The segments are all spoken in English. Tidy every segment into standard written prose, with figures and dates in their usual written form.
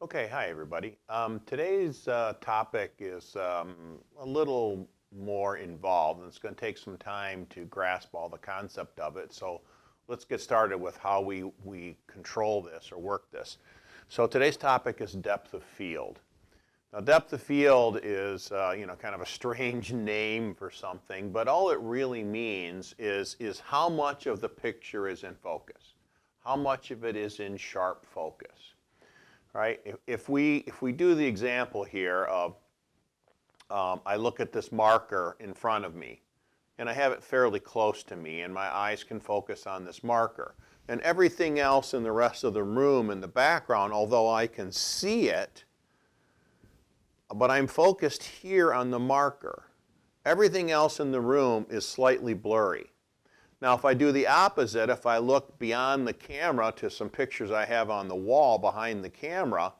Okay, hi everybody. Today's topic is a little more involved, and it's going to take some time to grasp all the concept of it. So let's get started with how we control this or work this. So today's topic is depth of field. Now, depth of field is kind of a strange name for something, but all it really means is how much of the picture is in focus, how much of it is in sharp focus. Right? If we do the example here of I look at this marker in front of me, and I have it fairly close to me, and my eyes can focus on this marker. And everything else in the rest of the room in the background, although I can see it, but I'm focused here on the marker. Everything else in the room is slightly blurry. Now, if I do the opposite, if I look beyond the camera to some pictures I have on the wall behind the camera,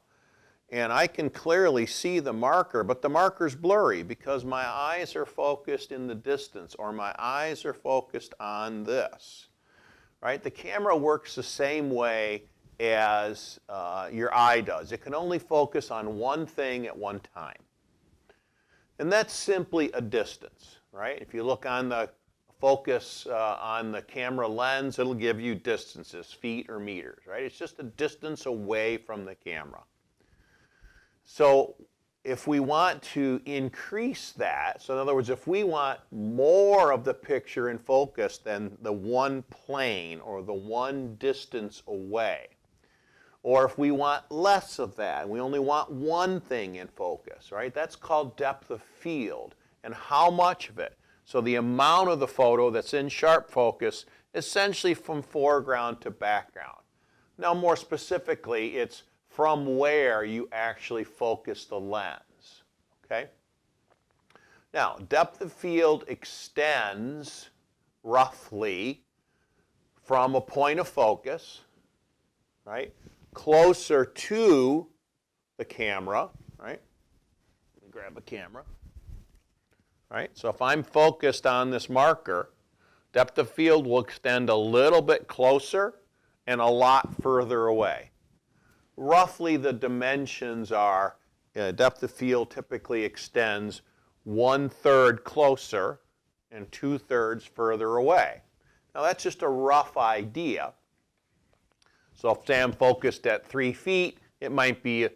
and I can clearly see the marker, but the marker's blurry because my eyes are focused in the distance, or my eyes are focused on this. Right? The camera works the same way as your eye does. It can only focus on one thing at one time. And that's simply a distance. Right? If you look on the focus on the camera lens, it'll give you distances, feet or meters, right? It's just a distance away from the camera. So if we want to increase that, so in other words, if we want more of the picture in focus than the one plane or the one distance away, or if we want less of that, we only want one thing in focus, right? That's called depth of field, and how much of it. So the amount of the photo that's in sharp focus, essentially from foreground to background. Now, more specifically, it's from where you actually focus the lens, okay? Now, depth of field extends roughly from a point of focus, right, closer to the camera, right? Let me grab a camera. Right? So if I'm focused on this marker, depth of field will extend a little bit closer and a lot further away. Roughly the dimensions are, depth of field typically extends 1/3 closer and 2/3 further away. Now that's just a rough idea. So if say I'm focused at 3 feet, it might be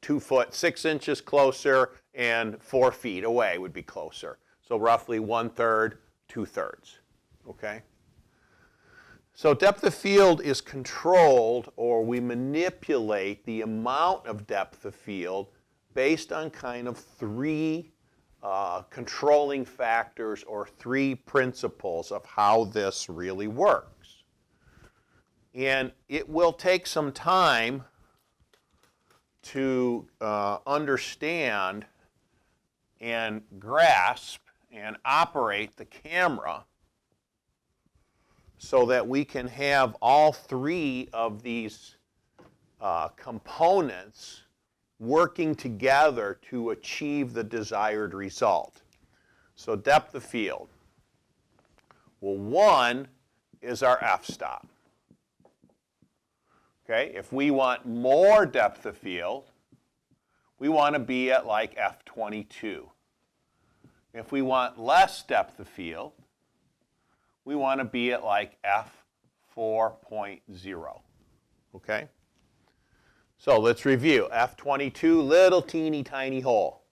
2 foot 6 inches closer, and 4 feet away would be closer. So roughly 1/3, 2/3. Okay? So depth of field is controlled, or we manipulate the amount of depth of field based on kind of three controlling factors or three principles of how this really works. And it will take some time to understand and grasp and operate the camera so that we can have all three of these components working together to achieve the desired result. So depth of field. Well, one is our f-stop. Okay, if we want more depth of field, we want to be at like f22. If we want less depth of field, we want to be at like f4.0. Okay? So let's review. f22, little teeny tiny hole.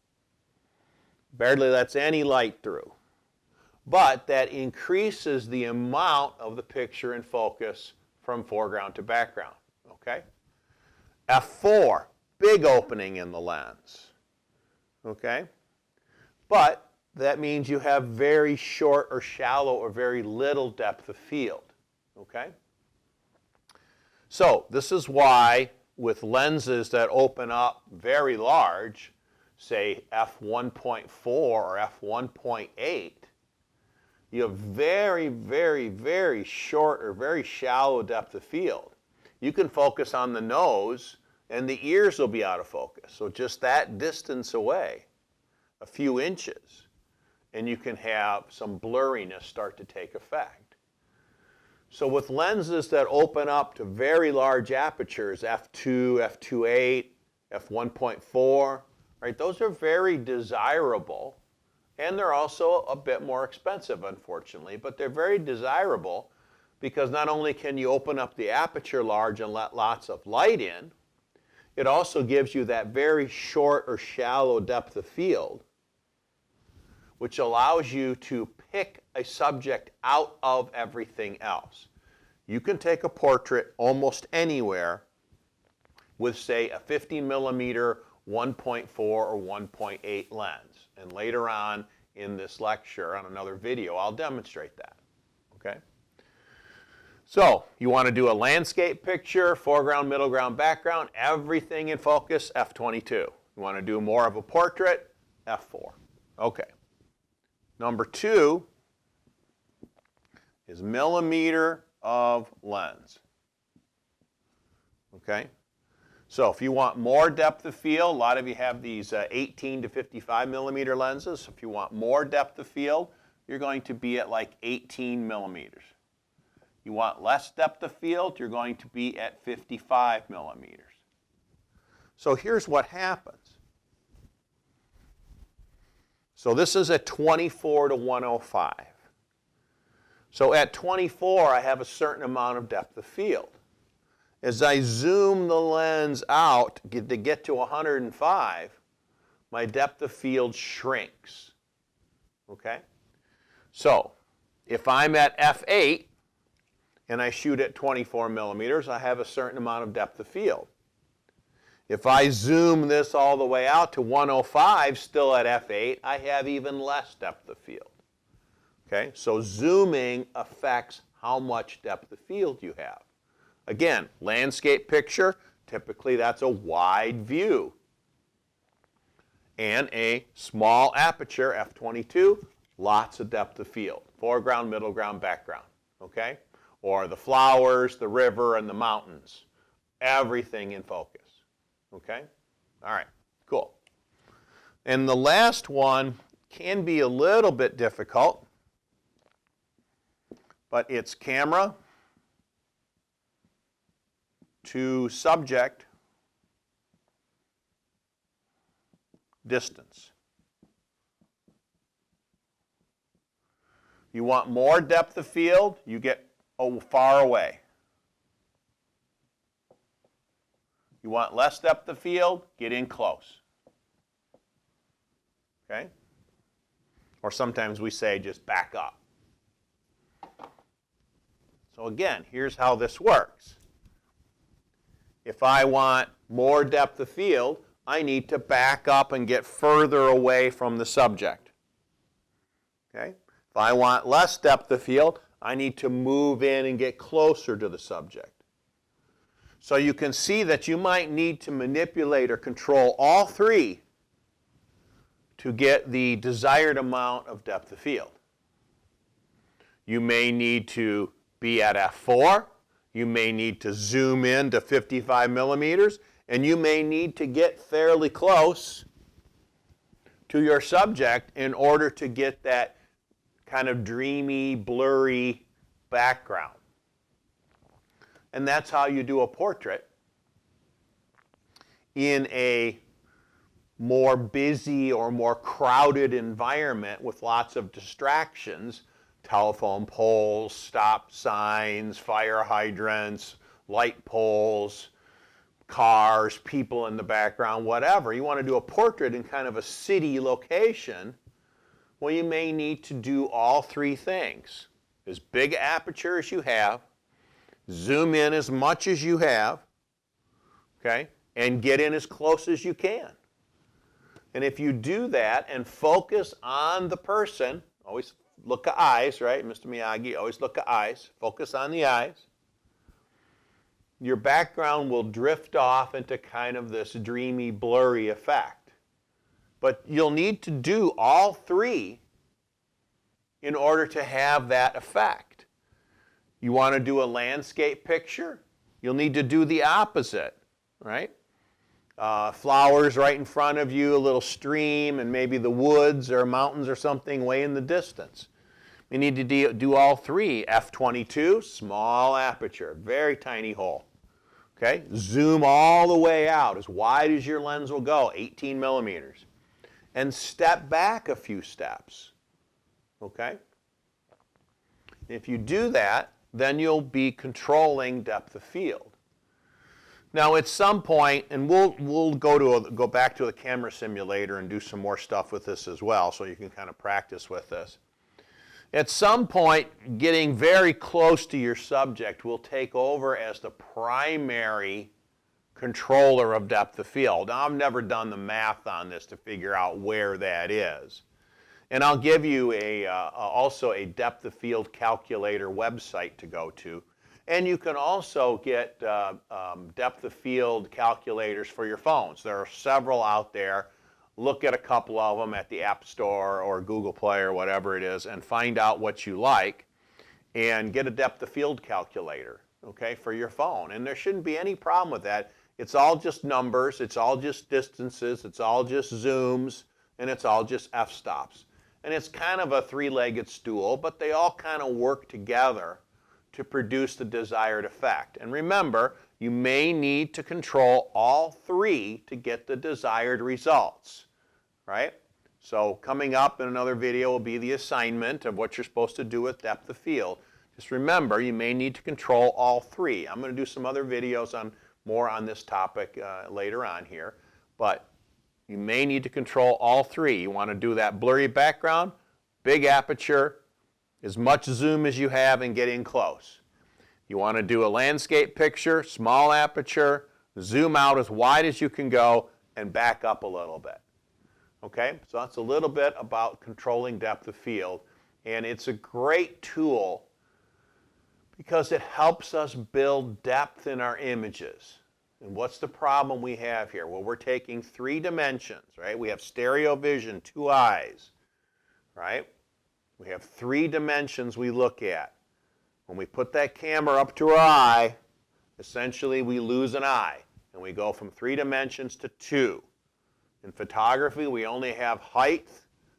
Barely lets any light through. But that increases the amount of the picture in focus from foreground to background. Okay? f4, big opening in the lens. Okay? But that means you have very short or shallow or very little depth of field. Okay? So this is why with lenses that open up very large, say f1.4 or f1.8, you have very, very, very short or very shallow depth of field. You can focus on the nose and the ears will be out of focus. So just that distance away, a few inches, and you can have some blurriness start to take effect. So with lenses that open up to very large apertures, f2, f2.8, f1.4, right? Those are very desirable, and they're also a bit more expensive, unfortunately, but they're very desirable because not only can you open up the aperture large and let lots of light in, it also gives you that very short or shallow depth of field, which allows you to pick a subject out of everything else. You can take a portrait almost anywhere with, say, a 50 millimeter 1.4 or 1.8 lens. And later on in this lecture, on another video, I'll demonstrate that. Okay? So, you want to do a landscape picture, foreground, middle ground, background, everything in focus, f22. You want to do more of a portrait, f4. Okay. Number 2 is millimeter of lens. Okay? So if you want more depth of field, a lot of you have these 18 to 55 millimeter lenses. If you want more depth of field, you're going to be at like 18 millimeters. You want less depth of field, you're going to be at 55 millimeters. So here's what happens. So this is a 24 to 105. So at 24, I have a certain amount of depth of field. As I zoom the lens out to get to 105, my depth of field shrinks. Okay? So if I'm at f8 and I shoot at 24 millimeters, I have a certain amount of depth of field. If I zoom this all the way out to 105, still at f8, I have even less depth of field. Okay, so zooming affects how much depth of field you have. Again, landscape picture, typically that's a wide view. And a small aperture, f22, lots of depth of field. Foreground, middle ground, background. Okay? Or the flowers, the river, and the mountains. Everything in focus. Okay? All right, cool. And the last one can be a little bit difficult, but it's camera to subject distance. You want more depth of field, you get far away. You want less depth of field, get in close. Okay? Or sometimes we say just back up. So again, here's how this works. If I want more depth of field, I need to back up and get further away from the subject. Okay? If I want less depth of field, I need to move in and get closer to the subject. So you can see that you might need to manipulate or control all three to get the desired amount of depth of field. You may need to be at f4, you may need to zoom in to 55 millimeters, and you may need to get fairly close to your subject in order to get that kind of dreamy, blurry background. And that's how you do a portrait in a more busy or more crowded environment with lots of distractions, telephone poles, stop signs, fire hydrants, light poles, cars, people in the background, whatever. You want to do a portrait in kind of a city location. Well, you may need to do all three things. As big aperture as you have, zoom in as much as you have, okay, and get in as close as you can. And if you do that and focus on the person, always look at eyes, right? Mr. Miyagi, always look at eyes. Focus on the eyes. Your background will drift off into kind of this dreamy, blurry effect. But you'll need to do all three in order to have that effect. You want to do a landscape picture? You'll need to do the opposite, right? Flowers right in front of you, a little stream, and maybe the woods or mountains or something way in the distance. You need to do all three. f22, small aperture, very tiny hole. Okay, zoom all the way out, as wide as your lens will go, 18 millimeters. And step back a few steps. Okay? If you do that, then you'll be controlling depth of field. Now at some point, and we'll go back to the camera simulator and do some more stuff with this as well, so you can kind of practice with this. At some point, getting very close to your subject will take over as the primary controller of depth of field. Now, I've never done the math on this to figure out where that is. And I'll give you also a depth of field calculator website to go to. And you can also get depth of field calculators for your phones. There are several out there. Look at a couple of them at the App Store or Google Play or whatever it is and find out what you like and get a depth of field calculator, okay, for your phone. And there shouldn't be any problem with that. It's all just numbers, it's all just distances, it's all just zooms, and it's all just f-stops. And it's kind of a three-legged stool, but they all kind of work together to produce the desired effect. And remember, you may need to control all three to get the desired results, right? So coming up in another video will be the assignment of what you're supposed to do with depth of field. Just remember, you may need to control all three. I'm going to do some other videos on more on this topic later on here, but you may need to control all three. You want to do that blurry background, big aperture, as much zoom as you have and get in close. You want to do a landscape picture, small aperture, zoom out as wide as you can go, and back up a little bit. Okay, so that's a little bit about controlling depth of field, and it's a great tool because it helps us build depth in our images. And what's the problem we have here? Well, we're taking three dimensions, right? We have stereo vision, two eyes, right? We have three dimensions we look at. When we put that camera up to our eye, essentially we lose an eye, and we go from 3 dimensions to 2. In photography, we only have height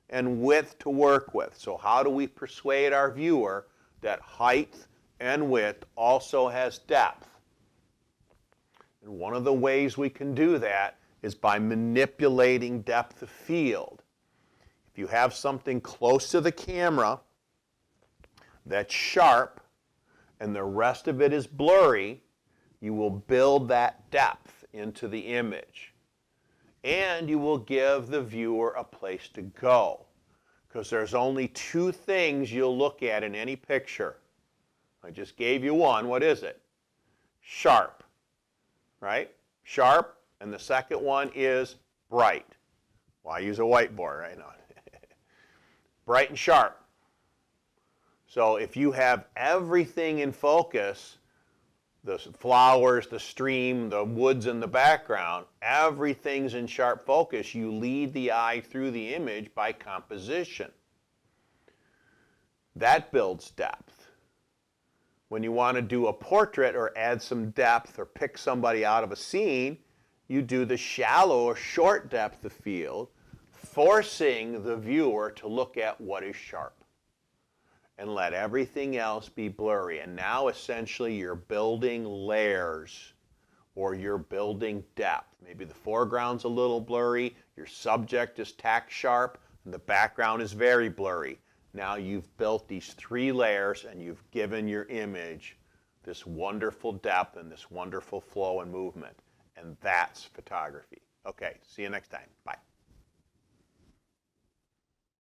and width to work with. So how do we persuade our viewer that height and width also has depth? And one of the ways we can do that is by manipulating depth of field. If you have something close to the camera that's sharp and the rest of it is blurry, you will build that depth into the image. And you will give the viewer a place to go. Because there's only 2 things you'll look at in any picture. I just gave you one. What is it? Sharp. Right? Sharp. And the second one is bright. Well, I use a whiteboard right now. Bright and sharp. So if you have everything in focus, the flowers, the stream, the woods in the background, everything's in sharp focus, you lead the eye through the image by composition. That builds depth. When you want to do a portrait or add some depth or pick somebody out of a scene, you do the shallow or short depth of field, forcing the viewer to look at what is sharp and let everything else be blurry. And now essentially you're building layers or you're building depth. Maybe the foreground's a little blurry, your subject is tack sharp, and the background is very blurry. Now you've built these 3 layers and you've given your image this wonderful depth and this wonderful flow and movement. And that's photography. Okay, see you next time. Bye.